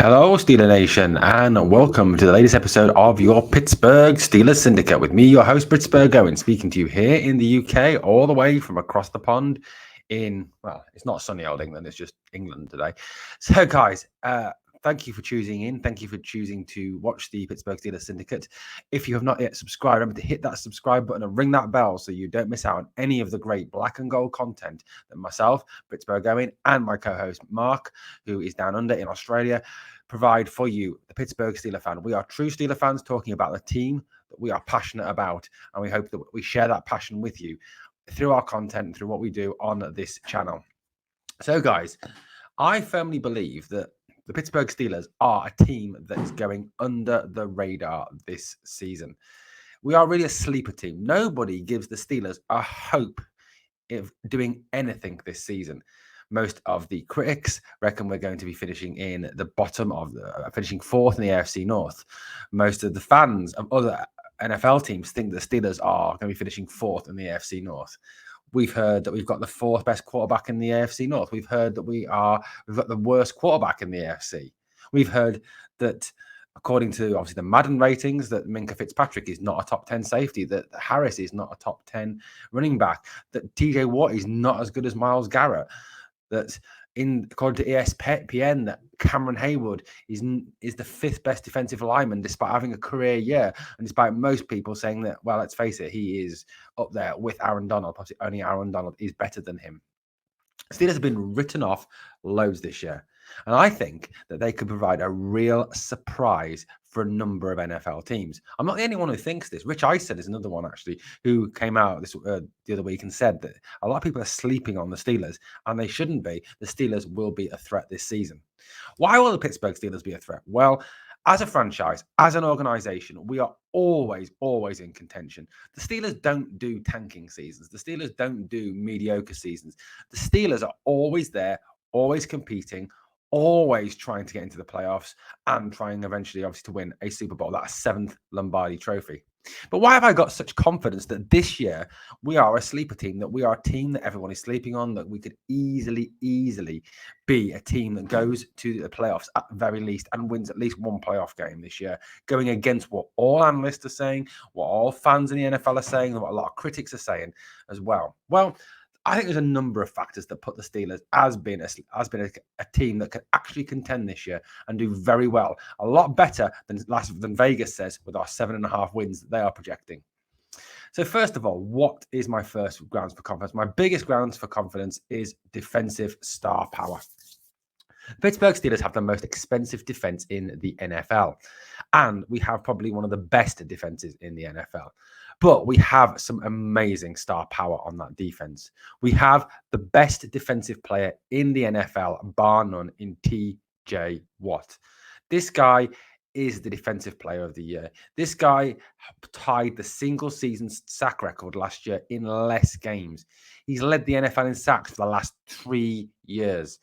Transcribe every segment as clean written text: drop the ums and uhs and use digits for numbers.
Hello, Steeler Nation, and welcome to the latest episode of your Pittsburgh Steelers Syndicate with me, your host, Britsburgh, Owen, speaking to you here in the UK, all the way from across the pond well, it's not sunny old England, it's just England today. So, guys, thank you for choosing in. Thank you for choosing to watch the Pittsburgh Steelers Syndicate. If you have not yet subscribed, remember to hit that subscribe button and ring that bell so you don't miss out on any of the great black and gold content that myself, Britsburgh Owen, and my co-host Mark, who is down under in Australia, provide for you, the Pittsburgh Steelers fan. We are true Steelers fans talking about the team that we are passionate about, and we hope that we share that passion with you through our content and through what we do on this channel. So, guys, I firmly believe that the Pittsburgh Steelers are a team that is going under the radar this season. We are really a sleeper team. Nobody gives the Steelers a hope of doing anything this season. Most of the critics reckon we're going to be finishing in the bottom of finishing fourth in the AFC North. Most of the fans of other NFL teams think the Steelers are going to be finishing fourth in the AFC North. We've heard that we've got the fourth best quarterback in the AFC North. We've heard that we've got the worst quarterback in the AFC. We've heard that, according to obviously the Madden ratings, that Minkah Fitzpatrick is not a top 10 safety, that Harris is not a top 10 running back, that TJ Watt is not as good as Myles Garrett, that according to ESPN, that Cameron Haywood is the fifth best defensive lineman despite having a career year, and despite most people saying that, well, let's face it, he is up there with Aaron Donald. Possibly only Aaron Donald is better than him. Steelers have been written off loads this year, and I think that they could provide a real surprise for a number of NFL teams. I'm not the only one who thinks this. Rich Eisen is another one, actually, who came out the other week and said that a lot of people are sleeping on the Steelers, and they shouldn't be. The Steelers will be a threat this season. Why will the Pittsburgh Steelers be a threat? Well, as a franchise, as an organization, we are always in contention. The Steelers don't do tanking seasons. The Steelers don't do mediocre seasons. The Steelers are always there, always competing, always trying to get into the playoffs and trying eventually, obviously, to win a Super Bowl, that seventh Lombardi trophy. But why have I got such confidence that this year we are a sleeper team, that we are a team that everyone is sleeping on, that we could easily be a team that goes to the playoffs at the very least and wins at least one playoff game this year, going against what all analysts are saying, what all fans in the NFL are saying, and what a lot of critics are saying as well? Well, I think there's a number of factors that put the Steelers as being a team that can actually contend this year and do very well, a lot better than Vegas says with our 7.5 wins that they are projecting. So first of all, what is my first grounds for confidence? My biggest grounds for confidence is defensive star power. The Pittsburgh Steelers have the most expensive defense in the NFL, and we have probably one of the best defenses in the NFL. But we have some amazing star power on that defense. We have the best defensive player in the NFL, bar none, in TJ Watt. This guy is the defensive player of the year. This guy tied the single season sack record last year in less games. He's led the NFL in sacks for the last 3 years.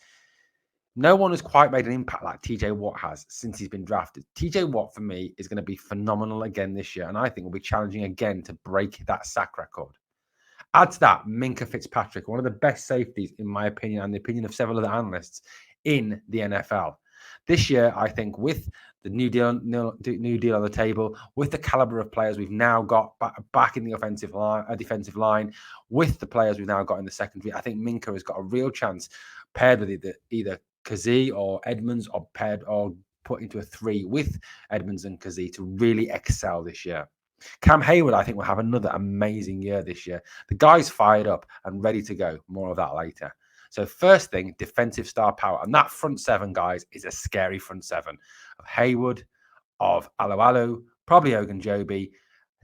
No one has quite made an impact like TJ Watt has since he's been drafted. TJ Watt, for me, is going to be phenomenal again this year, and I think will be challenging again to break that sack record. Add to that Minkah Fitzpatrick, one of the best safeties, in my opinion, and the opinion of several other analysts in the NFL. This year, I think, with the new deal on the table, with the caliber of players we've now got back in the defensive line, with the players we've now got in the secondary, I think Minkah has got a real chance, paired with either Kazee or Edmonds, or paired or put into a 3 with Edmonds and Kazee to really excel this year. Cam Haywood, I think, will have another amazing year this year. The guy's fired up and ready to go. More of that later. So first thing, defensive star power. And that front seven, guys, is a scary front seven of Haywood, of Alualu, probably Ogunjobi,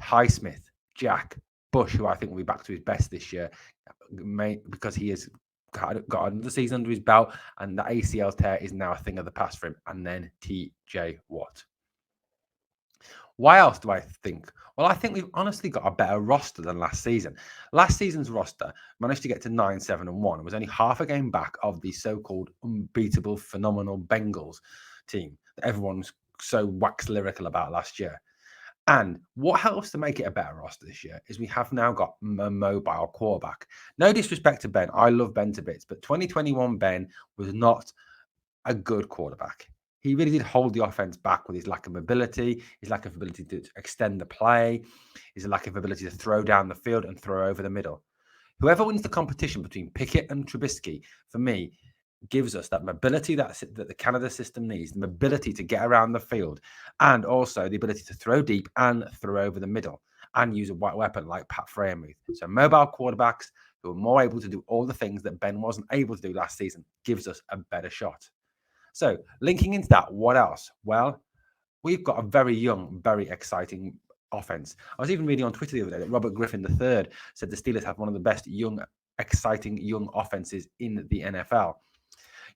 Highsmith, Jack, Bush, who I think will be back to his best this year, because he has got another season under his belt, and the ACL tear is now a thing of the past for him. And then TJ Watt. Why else do I think? Well, I think we've honestly got a better roster than last season. Last season's roster managed to get to 9-7-1 and was only half a game back of the so-called unbeatable, phenomenal Bengals team that everyone's so wax lyrical about last year. And what helps to make it a better roster this year is we have now got a mobile quarterback. No disrespect to Ben. I love Ben to bits, but 2021 Ben was not a good quarterback. he really did hold the offense back with his lack of mobility, his lack of ability to extend the play, his lack of ability to throw down the field and throw over the middle. Whoever wins the competition between Pickett and Trubisky, for me, gives us that mobility that the Canada system needs, the mobility to get around the field, and also the ability to throw deep and throw over the middle and use a weapon like Pat Freiermuth. So mobile quarterbacks who are more able to do all the things that Ben wasn't able to do last season gives us a better shot. So linking into that, what else? Well, we've got a very young, very exciting offense. I was even reading on Twitter the other day that Robert Griffin III said the Steelers have one of the best young, exciting young offenses in the NFL.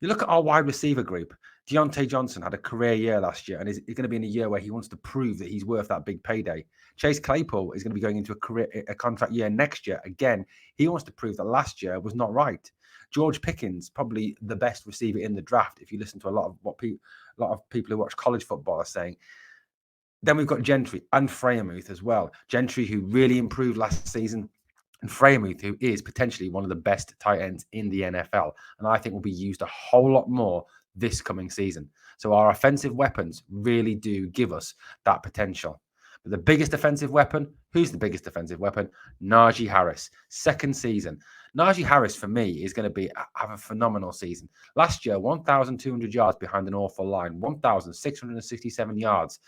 You look at our wide receiver group. Deontay Johnson had a career year last year and is going to be in a year where he wants to prove that he's worth that big payday. Chase Claypool is going to be going into a contract year next year. Again, he wants to prove that last year was not right. George Pickens, probably the best receiver in the draft, if you listen to a lot of people who watch college football are saying. Then we've got Gentry and Freiermuth as well. Gentry, who really improved last season, and Freiermuth, who is potentially one of the best tight ends in the NFL, and I think will be used a whole lot more this coming season. So our offensive weapons really do give us that potential. But the biggest offensive weapon, who's the biggest offensive weapon? Najee Harris, second season. Najee Harris, for me, is going to have a phenomenal season. Last year, 1,200 yards behind an awful line, 1,667 yards.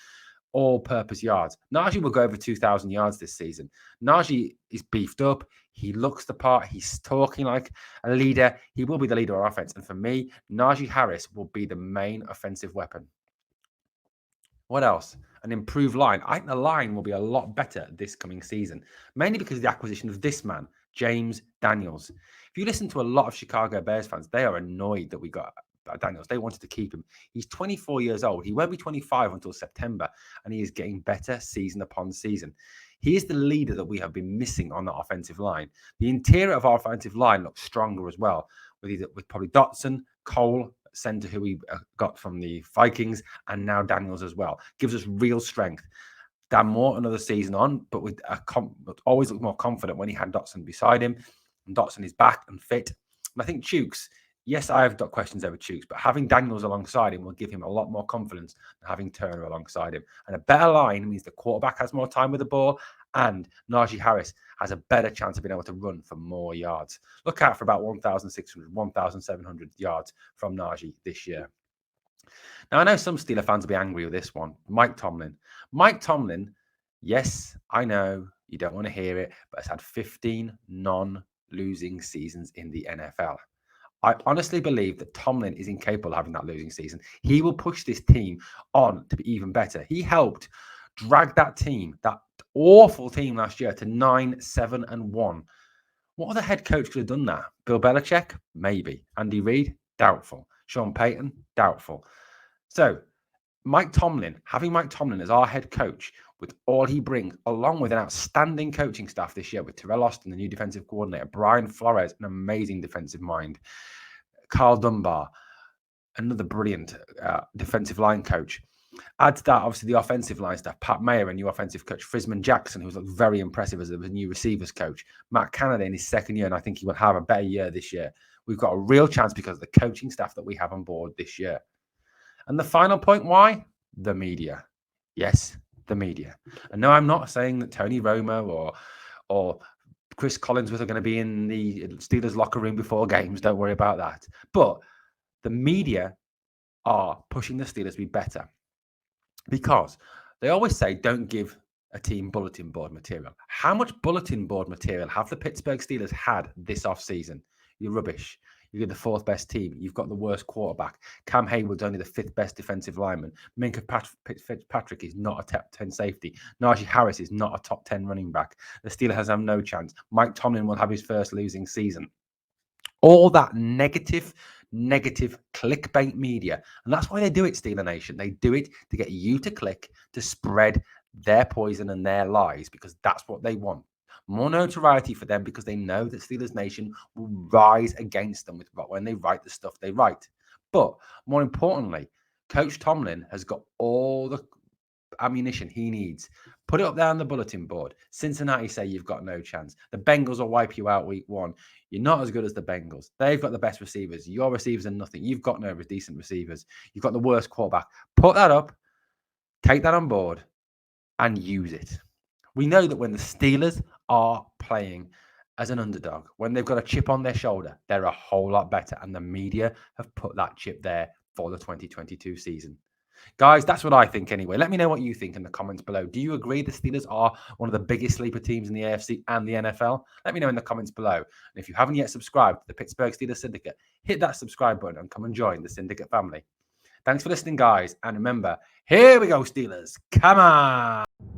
All-purpose yards. Najee will go over 2,000 yards this season. Najee is beefed up. He looks the part. He's talking like a leader. He will be the leader of our offense. And for me, Najee Harris will be the main offensive weapon. What else? An improved line. I think the line will be a lot better this coming season, mainly because of the acquisition of this man, James Daniels. If you listen to a lot of Chicago Bears fans, they are annoyed that we got Daniels. They wanted to keep him. He's 24 years old. He won't be 25 until September, and he is getting better season upon season. He is the leader that we have been missing on the offensive line. The interior of our offensive line looks stronger as well, with probably Dotson, Cole, center who we got from the Vikings, and now Daniels as well. Gives us real strength. Dan Moore, another season on, but always looked more confident when he had Dotson beside him. And Dotson is back and fit. And I think Chooks, yes, I have got questions over Chooks, but having Daniels alongside him will give him a lot more confidence than having Turner alongside him. And a better line means the quarterback has more time with the ball, and Najee Harris has a better chance of being able to run for more yards. Look out for about 1,600, 1,700 yards from Najee this year. Now, I know some Steeler fans will be angry with this one. Mike Tomlin. Mike Tomlin, yes, I know you don't want to hear it, but has had 15 non-losing seasons in the NFL. I honestly believe that Tomlin is incapable of having that losing season. He will push this team on to be even better. He helped drag that team, that awful team last year, to 9-7-1. What other head coach could have done that? Bill Belichick? Maybe. Andy Reid? Doubtful. Sean Payton? Doubtful. So having Mike Tomlin as our head coach with all he brings, along with an outstanding coaching staff this year with Terrell Austin, the new defensive coordinator, Brian Flores, an amazing defensive mind, Carl Dunbar, another brilliant defensive line coach. Add to that, obviously, the offensive line staff, Pat Mayer, a new offensive coach, Frisman Jackson, who's looked very impressive as a new receivers coach, Matt Canada in his second year, and I think he will have a better year this year. We've got a real chance because of the coaching staff that we have on board this year. And the final point, why? The media. Yes, the media. And no, I'm not saying that Tony Romo or Chris Collinsworth are going to be in the Steelers locker room before games. Don't worry about that. But the media are pushing the Steelers to be better because they always say don't give a team bulletin board material. How much bulletin board material have the Pittsburgh Steelers had this offseason? You're rubbish. You're the fourth best team. You've got the worst quarterback. Cam Hayward's only the fifth best defensive lineman. Minka Fitzpatrick is not a top 10 safety. Najee Harris is not a top 10 running back. The Steelers have no chance. Mike Tomlin will have his first losing season. All that negative clickbait media. And that's why they do it, Steeler Nation. They do it to get you to click, to spread their poison and their lies, because that's what they want. More notoriety for them because they know that Steelers Nation will rise against them when they write the stuff they write. But more importantly, Coach Tomlin has got all the ammunition he needs. Put it up there on the bulletin board. Cincinnati say you've got no chance. The Bengals will wipe you out week 1. You're not as good as the Bengals. They've got the best receivers. Your receivers are nothing. You've got no decent receivers. You've got the worst quarterback. Put that up, take that on board, and use it. We know that when the Steelers are playing as an underdog, when they've got a chip on their shoulder, they're a whole lot better. And the media have put that chip there for the 2022 season. Guys, that's what I think anyway. Let me know what you think in the comments below. Do you agree the Steelers are one of the biggest sleeper teams in the AFC and the NFL? Let me know in the comments below. And if you haven't yet subscribed to the Pittsburgh Steelers Syndicate, hit that subscribe button and come and join the Syndicate family. Thanks for listening, guys. And remember, here we go, Steelers. Come on.